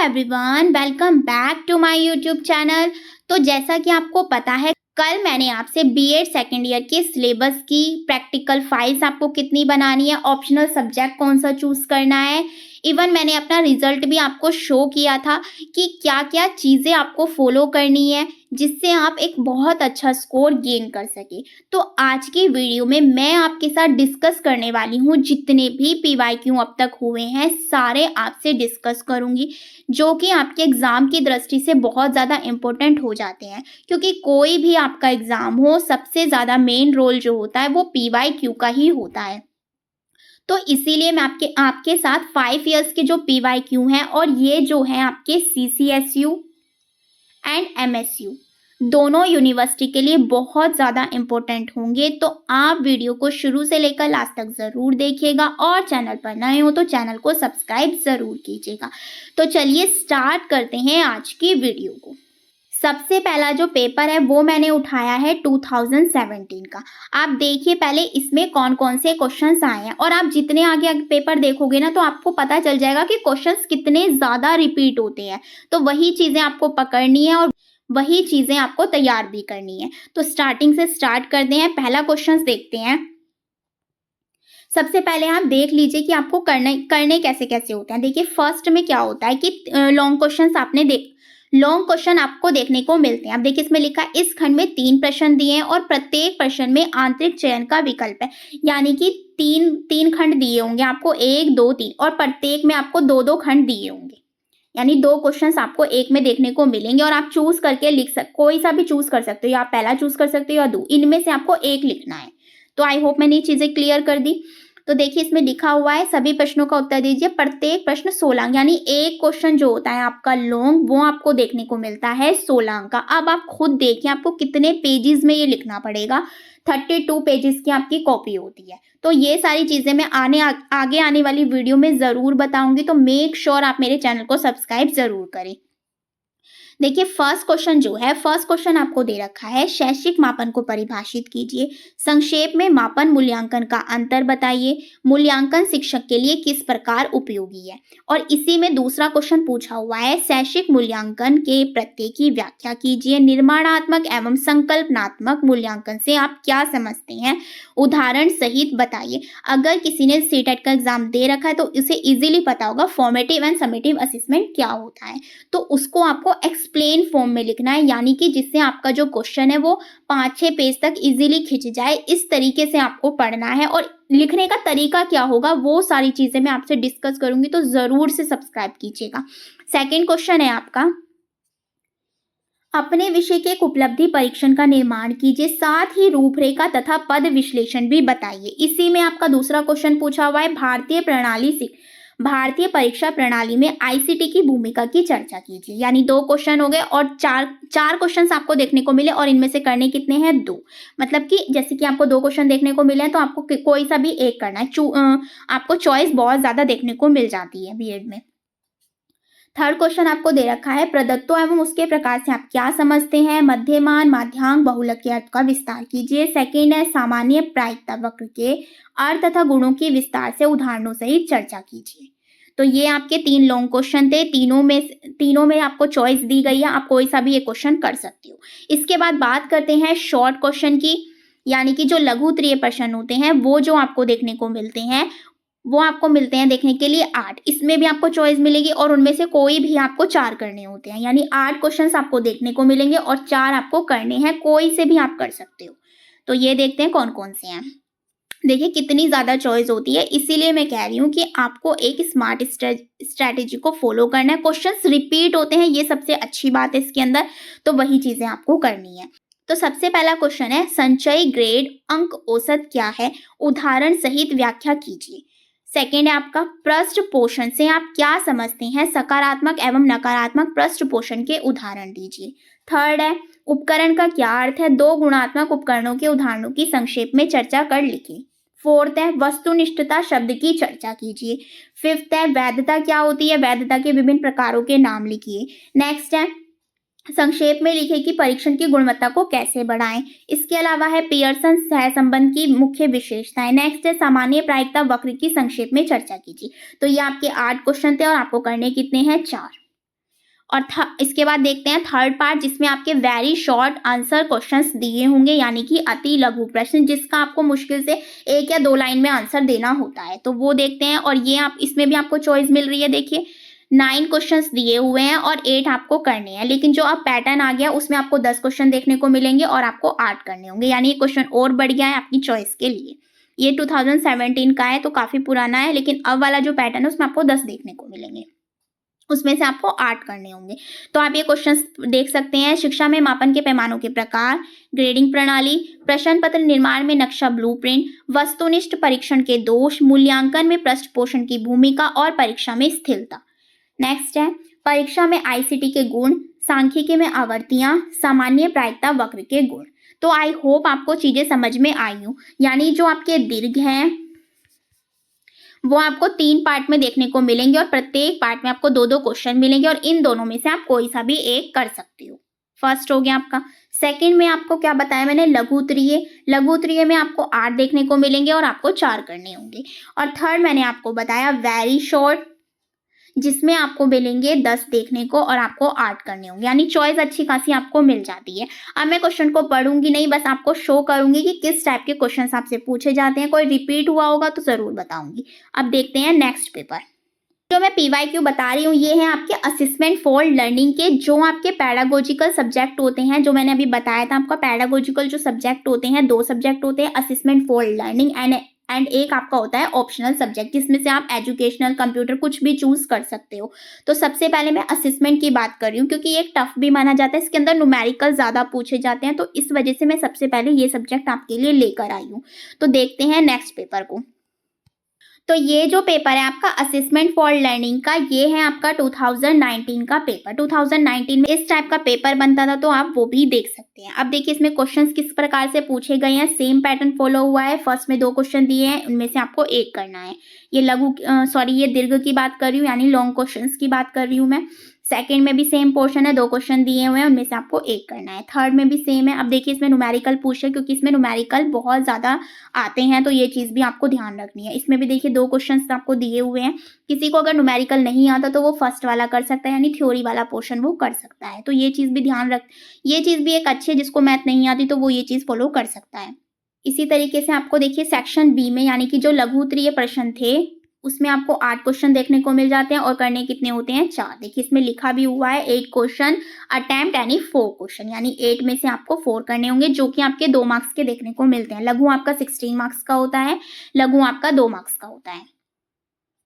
Everyone, welcome back to my YouTube channel. तो जैसा कि आपको पता है, कल मैंने आपसे बीएड सेकेंड ईयर के सिलेबस की प्रैक्टिकल फाइल्स आपको कितनी बनानी है, ऑप्शनल सब्जेक्ट कौन सा चूज करना है, इवन मैंने अपना रिजल्ट भी आपको शो किया था कि क्या क्या चीज़ें आपको फॉलो करनी है जिससे आप एक बहुत अच्छा स्कोर गेन कर सके। तो आज की वीडियो में मैं आपके साथ डिस्कस करने वाली हूँ, जितने भी पीवाईक्यू अब तक हुए हैं सारे आपसे डिस्कस करूँगी, जो कि आपके एग्ज़ाम की दृष्टि से बहुत ज़्यादा इम्पोर्टेंट हो जाते हैं। क्योंकि कोई भी आपका एग्ज़ाम हो, सबसे ज़्यादा मेन रोल जो होता है वो पीवाईक्यू का ही होता है। तो इसीलिए मैं आपके साथ 5 इयर्स के जो पीवाईक्यू हैं, और ये जो हैं आपके सीसीएसयू एंड एमएसयू दोनों यूनिवर्सिटी के लिए बहुत ज़्यादा इम्पोर्टेंट होंगे। तो आप वीडियो को शुरू से लेकर लास्ट तक ज़रूर देखिएगा, और चैनल पर नए हो तो चैनल को सब्सक्राइब ज़रूर कीजिएगा। तो चलिए स्टार्ट करते हैं आज की वीडियो को। सबसे पहला जो पेपर है वो मैंने उठाया है 2017 का। आप देखिए पहले इसमें कौन कौन से क्वेश्चंस आए हैं, और आप जितने आगे आगे पेपर देखोगे ना तो आपको पता चल जाएगा कि क्वेश्चंस कितने ज़्यादा रिपीट होते हैं। तो वही चीज़ें आपको पकड़नी है और वही चीज़ें आपको तैयार भी करनी है। तो स्टार्टिंग से स्टार्ट करते हैं, पहला क्वेश्चन देखते हैं। सबसे पहले आप देख लीजिए कि आपको करने कैसे कैसे होते हैं। देखिए फर्स्ट में क्या होता है कि लॉन्ग क्वेश्चन आपको देखने को मिलते हैं। अब देखिए इसमें लिखा है, इस खंड में 3 प्रश्न दिए हैं और प्रत्येक प्रश्न में आंतरिक चयन का विकल्प है। यानी कि तीन खंड दिए होंगे आपको, 1 2 3, और प्रत्येक में आपको 2 खंड दिए होंगे। यानी 2 क्वेश्चंस आपको एक में देखने को मिलेंगे, और आप चूज करके कोई सा भी चूज कर सकते हो, या आप पहला चूज कर सकते हो या 2, इनमें से आपको एक लिखना है। तो आई होप मैंने ये चीजें क्लियर कर दी। तो देखिए इसमें लिखा हुआ है, सभी प्रश्नों का उत्तर दीजिए। प्रत्येक प्रश्न 16 अंक, यानी एक क्वेश्चन जो होता है आपका लॉन्ग वो आपको देखने को मिलता है 16 अंक का। अब आप खुद देखिए आपको कितने पेजेस में ये लिखना पड़ेगा। 32 पेजेस की आपकी कॉपी होती है। तो ये सारी चीजें मैं आगे आने वाली वीडियो में जरूर बताऊंगी, तो मेक श्योर आप मेरे चैनल को सब्सक्राइब जरूर करें। देखिए फर्स्ट क्वेश्चन आपको दे रखा है, शैक्षिक मापन को परिभाषित कीजिए। संक्षेप में मापन मूल्यांकन का अंतर बताइए। मूल्यांकन शिक्षक के लिए किस प्रकार उपयोगी है। और इसी में दूसरा क्वेश्चन पूछा हुआ है, शैक्षिक मूल्यांकन के प्रत्यय की व्याख्या कीजिए। निर्माणात्मक एवं संकल्पनात्मक मूल्यांकन से आप क्या समझते हैं, उदाहरण सहित बताइए। अगर किसी ने सीटेट का एग्जाम दे रखा है तो उसे इजीली पता होगा फॉर्मेटिव एंड समेटिव असेसमेंट क्या होता है। तो उसको आपको एक्सप्लेन फॉर्म में लिखना है, यानी कि जिससे आपका जो क्वेश्चन है वो 5-6 पेज तक इजीली खिंच जाए। इस तरीके से आपको पढ़ना है, और लिखने का तरीका क्या होगा वो सारी चीजें मैं आपसे डिस्कस करूंगी, तो जरूर से सब्सक्राइब कीजिएगा। सेकंड क्वेश्चन है आपका, अपने विषय के एक उपलब्धि परीक्षण का निर्माण कीजिए, साथ ही रूपरेखा तथा पद विश्लेषण भी बताइए। इसी में आपका दूसरा क्वेश्चन पूछा हुआ है, भारतीय परीक्षा प्रणाली में आईसीटी की भूमिका की चर्चा कीजिए। यानी 2 क्वेश्चन हो गए, और चार क्वेश्चंस आपको देखने को मिले, और इनमें से करने कितने हैं, 2। मतलब कि जैसे कि आपको 2 क्वेश्चन देखने को मिले हैं तो आपको कोई सा भी एक करना है। आपको चॉइस बहुत ज्यादा देखने को मिल जाती है बीएड में। थर्ड क्वेश्चन आपको दे रखा है, प्रदत्तों एवं उसके प्रकार से आप क्या समझते हैं। मध्यमान, माध्यांक, बहुलक के अर्थ का विस्तार कीजिए। सेकेंड है, सामान्य प्रायिकता वक्र के अर्थ तथा गुणों की विस्तार से उदाहरणों सहित चर्चा कीजिए। तो ये आपके 3 लॉन्ग क्वेश्चन थे, तीनों में आपको चॉइस दी गई है, आप कोई सा भी एक क्वेश्चन कर सकते हो। इसके बाद बात करते हैं शॉर्ट क्वेश्चन की, यानी कि जो लघु उत्तरीय प्रश्न होते हैं वो जो आपको देखने को मिलते हैं, वो आपको मिलते हैं देखने के लिए 8। इसमें भी आपको चॉइस मिलेगी, और उनमें से कोई भी आपको 4 करने होते हैं। यानी 8 क्वेश्चंस आपको देखने को मिलेंगे और 4 आपको करने हैं, कोई से भी आप कर सकते हो। तो ये देखते हैं कौन कौन से हैं। देखिए कितनी ज़्यादा चॉइस होती है, इसीलिए मैं कह रही हूँ कि आपको एक स्मार्ट स्ट्रैटेजी को फॉलो करना है। क्वेश्चंस रिपीट होते हैं, ये सबसे अच्छी बात है इसके अंदर, तो वही चीज़ें आपको करनी है। तो सबसे पहला क्वेश्चन है, संचयी ग्रेड अंक औसत क्या है, उदाहरण सहित व्याख्या कीजिए। सेकेंड है आपका, पृष्ठ पोषण से आप क्या समझते हैं, सकारात्मक एवं नकारात्मक पृष्ठ पोषण के उदाहरण दीजिए। थर्ड है, उपकरण का क्या अर्थ है, 2 गुणात्मक उपकरणों के उदाहरणों की संक्षेप में चर्चा कर लिखिए। फोर्थ है, वस्तुनिष्ठता शब्द की चर्चा कीजिए। फिफ्थ है, वैधता क्या होती है, वैधता के विभिन्न प्रकारों के नाम लिखिए। नेक्स्ट है, संक्षेप में लिखे कि परीक्षण की गुणवत्ता को कैसे बढ़ाएं। इसके अलावा है, पियर्सन सहसंबंध की मुख्य विशेषताएं। नेक्स्ट है, सामान्य प्रायिकता वक्र की संक्षेप में चर्चा कीजिए। तो ये आपके 8 क्वेश्चन थे, और आपको करने कितने हैं, 4। और इसके बाद देखते हैं थर्ड पार्ट, जिसमें आपके वेरी शॉर्ट आंसर क्वेश्चंस दिए होंगे, यानी कि अति लघु प्रश्न, जिसका आपको मुश्किल से 1 या 2 लाइन में आंसर देना होता है। तो वो देखते हैं, और ये आप इसमें भी आपको चॉइस मिल रही है। देखिए 9 क्वेश्चंस दिए हुए हैं और 8 आपको करने हैं, लेकिन जो अब पैटर्न आ गया उसमें आपको 10 क्वेश्चन देखने को मिलेंगे और आपको 8 करने होंगे, यानी ये क्वेश्चन और बढ़ गया है आपकी चॉइस के लिए। ये 2017 का है तो काफी पुराना है, लेकिन अब वाला जो पैटर्न है उसमें आपको 10 देखने को मिलेंगे, उसमें से आपको 8 करने होंगे। तो आप ये क्वेश्चंस देख सकते हैं। शिक्षा में मापन के पैमानों के प्रकार, ग्रेडिंग प्रणाली, प्रश्न पत्र निर्माण में नक्शा ब्लूप्रिंट, वस्तुनिष्ठ परीक्षण के दोष, मूल्यांकन में पृष्ठ पोषण की भूमिका और परीक्षा में स्थिरता। नेक्स्ट है परीक्षा में आईसीटी के गुण, सांख्यिकी में आवर्तियां, सामान्य प्रायिकता वक्र के गुण। तो आई होप आपको चीजें समझ में आई हूं, यानी जो आपके दीर्घ हैं वो आपको 3 पार्ट में देखने को मिलेंगे और प्रत्येक पार्ट में आपको 2-2 क्वेश्चन मिलेंगे और इन दोनों में से आप कोई सा भी एक कर सकते हो। फर्स्ट हो गया आपका। सेकंड में आपको क्या बताया मैंने, लघुत्तरीय। लघुत्तरीय में आपको 8 देखने को मिलेंगे और आपको 4 करने होंगे। और थर्ड मैंने आपको बताया वेरी शॉर्ट, जिसमें आपको मिलेंगे 10 देखने को और आपको 8 करने होंगे, यानी चॉइस अच्छी खासी आपको मिल जाती है। अब मैं क्वेश्चन को पढ़ूंगी नहीं, बस आपको शो करूंगी कि किस टाइप के क्वेश्चंस आपसे पूछे जाते हैं। कोई रिपीट हुआ होगा तो जरूर बताऊंगी। अब देखते हैं नेक्स्ट पेपर। जो मैं पीवाईक्यू बता रही हूँ ये है आपके असेसमेंट फॉर लर्निंग के, जो आपके पैडागोजिकल सब्जेक्ट होते हैं, जो मैंने अभी बताया था आपका पैडागोजिकल जो सब्जेक्ट होते हैं, 2 सब्जेक्ट होते हैं, असेसमेंट फॉर लर्निंग एंड एक आपका होता है ऑप्शनल सब्जेक्ट, जिसमें से आप एजुकेशनल, कंप्यूटर कुछ भी चूज कर सकते हो। तो सबसे पहले मैं असेसमेंट की बात कर रही हूँ, क्योंकि ये एक टफ भी माना जाता है, इसके अंदर न्यूमेरिकल ज्यादा पूछे जाते हैं, तो इस वजह से मैं सबसे पहले ये सब्जेक्ट आपके लिए लेकर आई हूँ। तो देखते हैं नेक्स्ट पेपर को। तो ये जो पेपर है आपका असेसमेंट फॉर लर्निंग का, ये है आपका 2019 का पेपर। 2019 में इस टाइप का पेपर बनता था, तो आप वो भी देख सकते हैं। अब देखिए इसमें क्वेश्चंस किस प्रकार से पूछे गए हैं। सेम पैटर्न फॉलो हुआ है। फर्स्ट में 2 क्वेश्चन दिए हैं, उनमें से आपको 1 करना है। ये ये दीर्घ की बात कर रही हूँ, यानी लॉन्ग क्वेश्चन की बात कर रही हूँ मैं। सेकंड में भी सेम पोर्शन है, 2 क्वेश्चन दिए हुए हैं, उनमें से आपको 1 करना है। थर्ड में भी सेम है। अब देखिए इसमें न्यूमेरिकल पूछे, क्योंकि इसमें न्यूमेरिकल बहुत ज्यादा आते हैं, तो ये चीज भी आपको ध्यान रखनी है। इसमें भी देखिए 2 क्वेश्चंस आपको दिए हुए हैं। किसी को अगर न्यूमेरिकल नहीं आता तो वो फर्स्ट वाला कर सकता है, यानी थ्योरी वाला पोर्शन वो कर सकता है। तो ये चीज भी ध्यान रख, ये चीज भी एक अच्छी है, जिसको मैथ नहीं आती तो वो ये चीज फॉलो कर सकता है। इसी तरीके से आपको देखिए सेक्शन बी में, यानी कि जो लघुत्तरीय प्रश्न थे, उसमें आपको 8 क्वेश्चन देखने को मिल जाते हैं और करने कितने होते हैं, 4। देखिए इसमें लिखा भी हुआ है 8 क्वेश्चन अटेम्प्ट यानी 4 क्वेश्चन, यानी 8 में से आपको 4 करने होंगे, जो कि आपके 2 मार्क्स के देखने को मिलते हैं। लघु आपका 16 मार्क्स का होता है, लघु आपका 2 मार्क्स का होता है।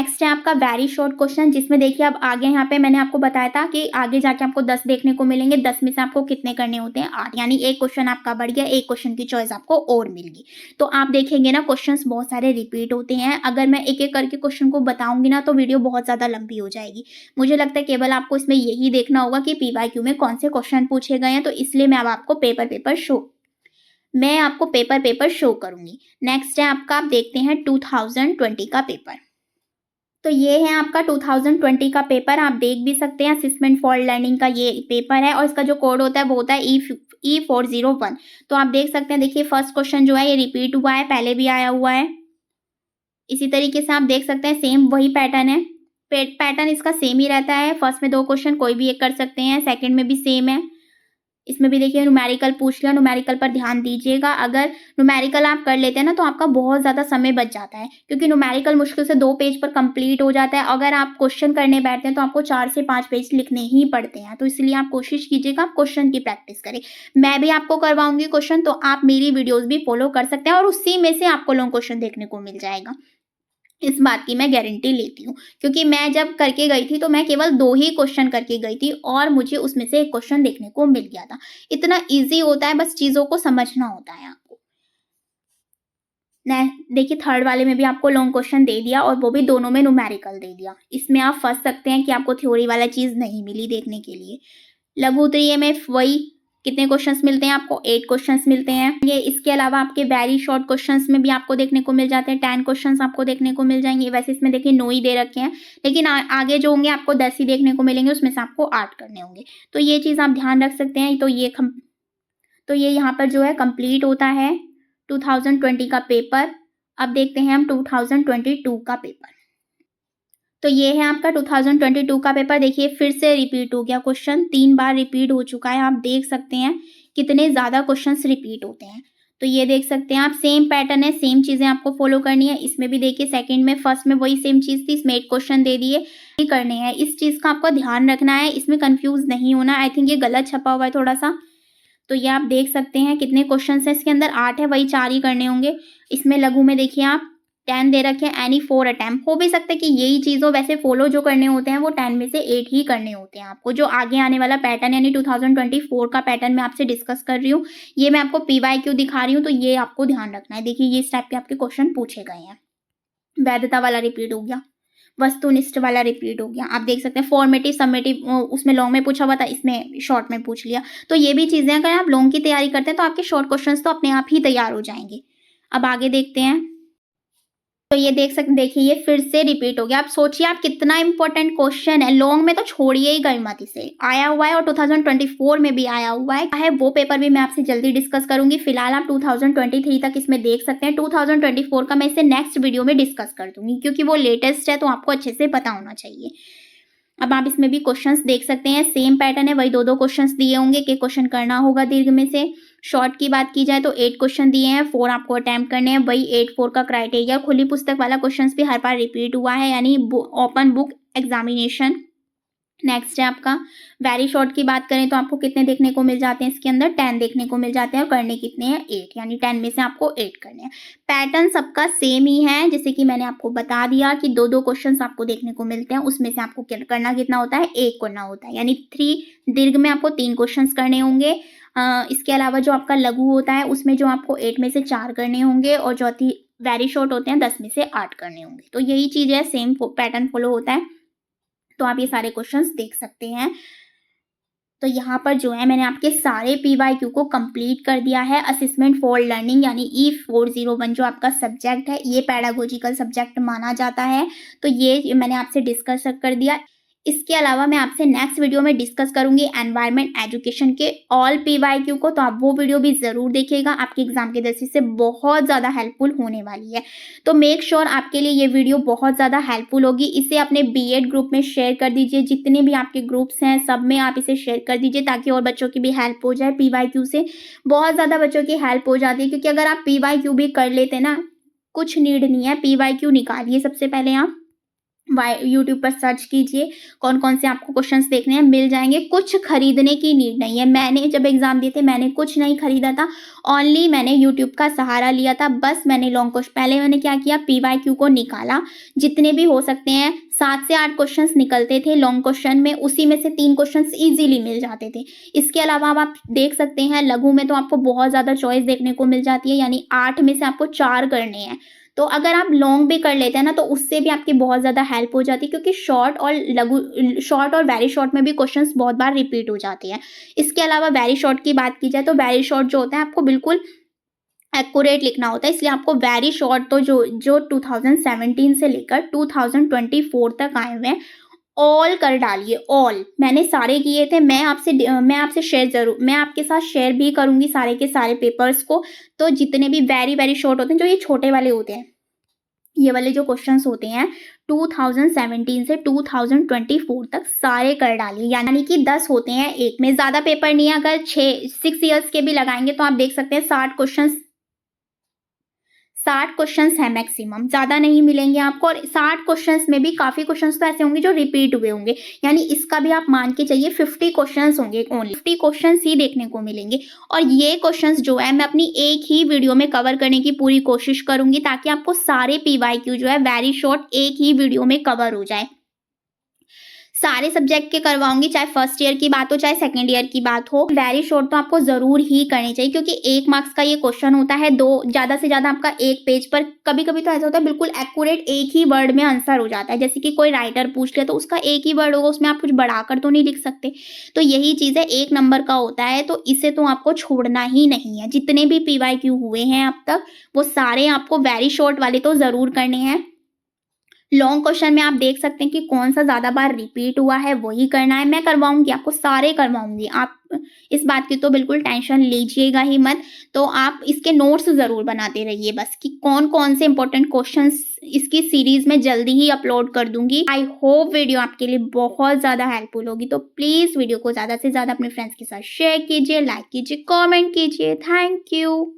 नेक्स्ट है आपका वेरी शॉर्ट क्वेश्चन, जिसमें देखिए अब आगे यहाँ पे मैंने आपको बताया था कि आगे जाके आपको 10 देखने को मिलेंगे। 10 में से आपको कितने करने होते हैं, 8, यानी 1 क्वेश्चन आपका बढ़ गया, 1 क्वेश्चन की चॉइस आपको और मिल गई। तो आप देखेंगे ना क्वेश्चंस बहुत सारे रिपीट होते हैं। अगर मैं एक एक करके क्वेश्चन को बताऊंगी ना तो वीडियो बहुत ज्यादा लंबी हो जाएगी। मुझे लगता है केवल आपको इसमें यही देखना होगा कि पीवाईक्यू में कौन से क्वेश्चन पूछे गए हैं, तो इसलिए मैं अब आपको पेपर पेपर शो करूंगी। नेक्स्ट है आपका, आप देखते हैं 2020 का पेपर। तो ये है आपका 2020 का पेपर, आप देख भी सकते हैं असेसमेंट फॉर लर्निंग का ये पेपर है, और इसका जो कोड होता है वो होता है E401। तो आप देख सकते हैं, देखिए फर्स्ट क्वेश्चन जो है ये रिपीट हुआ है, पहले भी आया हुआ है। इसी तरीके से आप देख सकते हैं सेम वही पैटर्न है, पैटर्न इसका सेम ही रहता है। फर्स्ट में 2 क्वेश्चन कोई भी एक कर सकते हैं, सेकंड में भी सेम है। इसमें भी देखिए न्यूमेरिकल पूछ लिया, न्यूमेरिकल पर ध्यान दीजिएगा। अगर न्यूमेरिकल आप कर लेते हैं ना तो आपका बहुत ज़्यादा समय बच जाता है, क्योंकि न्यूमेरिकल मुश्किल से 2 पेज पर कंप्लीट हो जाता है। अगर आप क्वेश्चन करने बैठते हैं तो आपको 4 से 5 पेज लिखने ही पड़ते हैं, तो इसलिए आप कोशिश कीजिएगा आप क्वेश्चन की प्रैक्टिस करें। मैं भी आपको करवाऊंगी क्वेश्चन, तो आप मेरी वीडियोज़ भी फॉलो कर सकते हैं और उसी में से आपको लॉन्ग क्वेश्चन देखने को मिल जाएगा। इस बात की मैं गारंटी लेती हूँ, क्योंकि मैं जब करके गई थी तो मैं केवल 2 ही क्वेश्चन करके गई थी और मुझे उसमें से 1 क्वेश्चन देखने को मिल गया था। इतना इजी होता है, बस चीज़ों को समझना होता है आपको। देखिए थर्ड वाले में भी आपको लॉन्ग क्वेश्चन दे दिया और वो भी दोनों में न्यूमेरिकल दे दिया। इसमें आप फंस सकते हैं कि आपको थ्योरी वाला चीज़ नहीं मिली देखने के लिए। लघुत्तरीय में वही कितने क्वेश्चंस मिलते हैं आपको, 8 क्वेश्चंस मिलते हैं। ये इसके अलावा आपके वेरी शॉर्ट क्वेश्चंस में भी आपको देखने को मिल जाते हैं, 10 क्वेश्चंस आपको देखने को मिल जाएंगे। वैसे इसमें देखिए 9 ही दे रखे हैं, लेकिन आगे जो होंगे आपको 10 ही देखने को मिलेंगे, उसमें से आपको 8 करने होंगे। तो ये चीज़ आप ध्यान रख सकते हैं। तो ये यहाँ पर जो है कंप्लीट होता है 2020 का पेपर। अब देखते हैं हम 2022 का पेपर। तो ये है आपका 2022 का पेपर। देखिए फिर से रिपीट हो गया क्वेश्चन, 3 बार रिपीट हो चुका है। आप देख सकते हैं कितने ज़्यादा क्वेश्चंस रिपीट होते हैं। तो ये देख सकते हैं आप, सेम पैटर्न है, सेम चीज़ें आपको फॉलो करनी है। इसमें भी देखिए सेकंड में, फर्स्ट में वही सेम चीज़ थी, इसमें 8 क्वेश्चन दे दिए, ये करने हैं। इस चीज़ का आपको ध्यान रखना है, इसमें कन्फ्यूज़ नहीं होना। आई थिंक ये गलत छपा हुआ है थोड़ा-सा। तो ये आप देख सकते हैं कितने क्वेश्चंस हैं इसके अंदर, 8 है, वही 4 ही करने होंगे। इसमें लघु में देखिए आप 10 दे रखे हैं, एनी 4 अटेम्प्ट। हो भी सकता है कि यही चीज़ हो, वैसे फॉलो जो करने होते हैं वो 10 में से 8 ही करने होते हैं आपको। जो आगे आने वाला पैटर्न यानी 2024 का पैटर्न मैं आपसे डिस्कस कर रही हूँ, ये मैं आपको पीवाईक्यू दिखा रही हूँ, तो ये आपको ध्यान रखना है। देखिए ये इस टाइप के आपके क्वेश्चन पूछे गए हैं। वैधता वाला रिपीट हो गया, वस्तुनिष्ठ वाला रिपीट हो गया। आप देख सकते हैं फॉर्मेटिव समेटिव, उसमें लॉन्ग में पूछा हुआ था, इसमें शॉर्ट में पूछ लिया। तो ये भी चीज़ें अगर आप लॉन्ग की तैयारी करते हैं तो आपके शॉर्ट क्वेश्चंस तो अपने आप ही तैयार हो जाएंगे। अब आगे देखते हैं। तो ये देखिए ये फिर से रिपीट हो गया। आप सोचिए आप कितना इंपॉर्टेंट क्वेश्चन है, लॉन्ग में तो छोड़िए ही गई मत, इसे आया हुआ है और 2024 में भी आया हुआ है। वो पेपर भी मैं आपसे जल्दी डिस्कस करूंगी। फिलहाल आप 2023 तक इसमें देख सकते हैं। 2024 का मैं इसे नेक्स्ट वीडियो में डिस्कस कर दूंगी, क्योंकि वो लेटेस्ट है तो आपको अच्छे से पता होना चाहिए। अब आप इसमें भी क्वेश्चंस देख सकते हैं, सेम पैटर्न है, वही 2-2 क्वेश्चंस दिए होंगे कि क्वेश्चन करना होगा दीर्घ में से। शॉर्ट की बात की जाए तो 8 क्वेश्चन दिए हैं, 4 आपको अटेम्प्ट करने हैं, वही 8-4 का क्राइटेरिया। खुली पुस्तक वाला क्वेश्चंस भी हर बार रिपीट हुआ है, यानी ओपन बुक एग्जामिनेशन। नेक्स्ट है आपका वेरी शॉर्ट की बात करें तो आपको कितने देखने को मिल जाते हैं इसके अंदर, 10 देखने को मिल जाते हैं, और करने कितने हैं, 8, यानी 10 में से आपको 8 करने हैं। पैटर्न सबका सेम ही है, जैसे कि मैंने आपको बता दिया कि 2-2 क्वेश्चंस आपको देखने को मिलते हैं, उसमें से आपको करना कितना होता है, 1 करना होता है, यानी 3 दीर्घ में आपको 3 क्वेश्चंस करने होंगे। इसके अलावा जो आपका लघु होता है उसमें जो आपको 8 में से 4 करने होंगे, और जो वेरी शॉर्ट होते हैं 10 में से 8 करने होंगे। तो यही चीज़ है, सेम पैटर्न फॉलो होता है। तो आप ये सारे क्वेश्चंस देख सकते हैं। तो यहाँ पर जो है मैंने आपके सारे पीवाईक्यू को कंप्लीट कर दिया है। असेसमेंट फॉर लर्निंग यानी E401 जो आपका सब्जेक्ट है, ये पैडागोजिकल सब्जेक्ट माना जाता है, तो ये मैंने आपसे डिस्कस कर दिया। इसके अलावा मैं आपसे नेक्स्ट वीडियो में डिस्कस करूंगी एनवायरनमेंट एजुकेशन के ऑल पीवाईक्यू को, तो आप वो वीडियो भी ज़रूर देखिएगा, आपके एग्जाम की दृष्टि से बहुत ज़्यादा हेल्पफुल होने वाली है। तो मेक श्योर आपके लिए ये वीडियो बहुत ज़्यादा हेल्पफुल होगी। इसे अपने बीएड ग्रुप में शेयर कर दीजिए, जितने भी आपके ग्रुप्स हैं सब में आप इसे शेयर कर दीजिए, ताकि और बच्चों की भी हेल्प हो जाए। पीवाईक्यू से बहुत ज़्यादा बच्चों की हेल्प हो जाती है, क्योंकि अगर आप पीवाईक्यू भी कर लेते ना, कुछ नीड नहीं है, पीवाईक्यू निकालिए सबसे पहले आप यूट्यूब पर सर्च कीजिए, कौन कौन से आपको क्वेश्चंस देखने हैं, मिल जाएंगे। कुछ खरीदने की नीड नहीं है। मैंने जब एग्जाम दिए थे मैंने कुछ नहीं खरीदा था, ओनली मैंने यूट्यूब का सहारा लिया था। बस मैंने लॉन्ग क्वेश्चन, पहले मैंने क्या किया, पीवाईक्यू को निकाला, जितने भी हो सकते हैं 7 से 8 क्वेश्चंस निकलते थे लॉन्ग क्वेश्चन में, उसी में से 3 क्वेश्चंस इजीली मिल जाते थे। इसके अलावा आप देख सकते हैं लघु में तो आपको बहुत ज़्यादा चॉइस देखने को मिल जाती है, यानी 8 में से आपको 4 करने हैं। तो अगर आप लॉन्ग भी कर लेते हैं ना, तो उससे भी आपकी बहुत ज़्यादा हेल्प हो जाती है, क्योंकि शॉर्ट और वेरी शॉर्ट में भी क्वेश्चंस बहुत बार रिपीट हो जाते हैं। इसके अलावा वेरी शॉर्ट की बात की जाए तो वेरी शॉर्ट जो होता है आपको बिल्कुल एक्यूरेट लिखना होता है, इसलिए आपको वेरी शॉर्ट तो जो 2017 से लेकर 2024 तक आए हुए हैं, ऑल कर डालिए। ऑल मैंने सारे किए थे, मैं आपसे मैं आपके साथ शेयर भी करूंगी सारे के सारे पेपर्स को। तो जितने भी वेरी वेरी शॉर्ट होते हैं, जो ये छोटे वाले होते हैं, ये वाले जो क्वेश्चंस होते हैं 2017 से 2024 तक सारे कर डालिए, यानी कि 10 होते हैं एक में, ज़्यादा पेपर नहीं है। अगर 6 ईयर्स के भी लगाएंगे तो आप देख सकते हैं 60 क्वेश्चंस है मैक्सिमम, ज़्यादा नहीं मिलेंगे आपको। और 60 क्वेश्चंस में भी काफ़ी क्वेश्चंस तो ऐसे होंगे जो रिपीट हुए होंगे, यानी इसका भी आप मान के चलिए 50 क्वेश्चंस होंगे, ओनली 50 क्वेश्चंस ही देखने को मिलेंगे। और ये क्वेश्चंस जो है मैं अपनी एक ही वीडियो में कवर करने की पूरी कोशिश करूंगी, ताकि आपको सारे पीवाईक्यू जो है वेरी शॉर्ट एक ही वीडियो में कवर हो जाए। सारे सब्जेक्ट के करवाऊंगी, चाहे फर्स्ट ईयर की बात हो चाहे सेकंड ईयर की बात हो। वेरी शॉर्ट तो आपको जरूर ही करनी चाहिए, क्योंकि 1 मार्क्स का ये क्वेश्चन होता है, 2 ज़्यादा से ज़्यादा आपका 1 पेज पर। कभी कभी तो ऐसा होता है बिल्कुल एक्यूरेट एक ही वर्ड में आंसर हो जाता है, जैसे कि कोई राइटर पूछ लिया तो उसका एक ही वर्ड होगा, उसमें आप कुछ बढ़ाकर तो नहीं लिख सकते। तो यही चीज़ है, 1 नंबर का होता है, तो इसे तो आपको छोड़ना ही नहीं है। जितने भी पीवाईक्यू हुए हैं अब तक, वो सारे आपको वेरी शॉर्ट वाले तो ज़रूर करने हैं। लॉन्ग क्वेश्चन में आप देख सकते हैं कि कौन सा ज़्यादा बार रिपीट हुआ है वही करना है। मैं करवाऊँगी, आपको सारे करवाऊँगी, आप इस बात की तो बिल्कुल टेंशन लीजिएगा ही मत। तो आप इसके नोट्स ज़रूर बनाते रहिए बस कि कौन-कौन से इम्पोर्टेंट क्वेश्चंस इसकी सीरीज़ में जल्दी ही अपलोड कर दूँगी। आई होप वीडियो आपके लिए बहुत ज़्यादा हेल्पफुल होगी। तो प्लीज़ वीडियो को ज़्यादा से ज़्यादा अपने फ्रेंड्स के साथ शेयर कीजिए, लाइक कीजिए, कमेंट कीजिए। Thank you.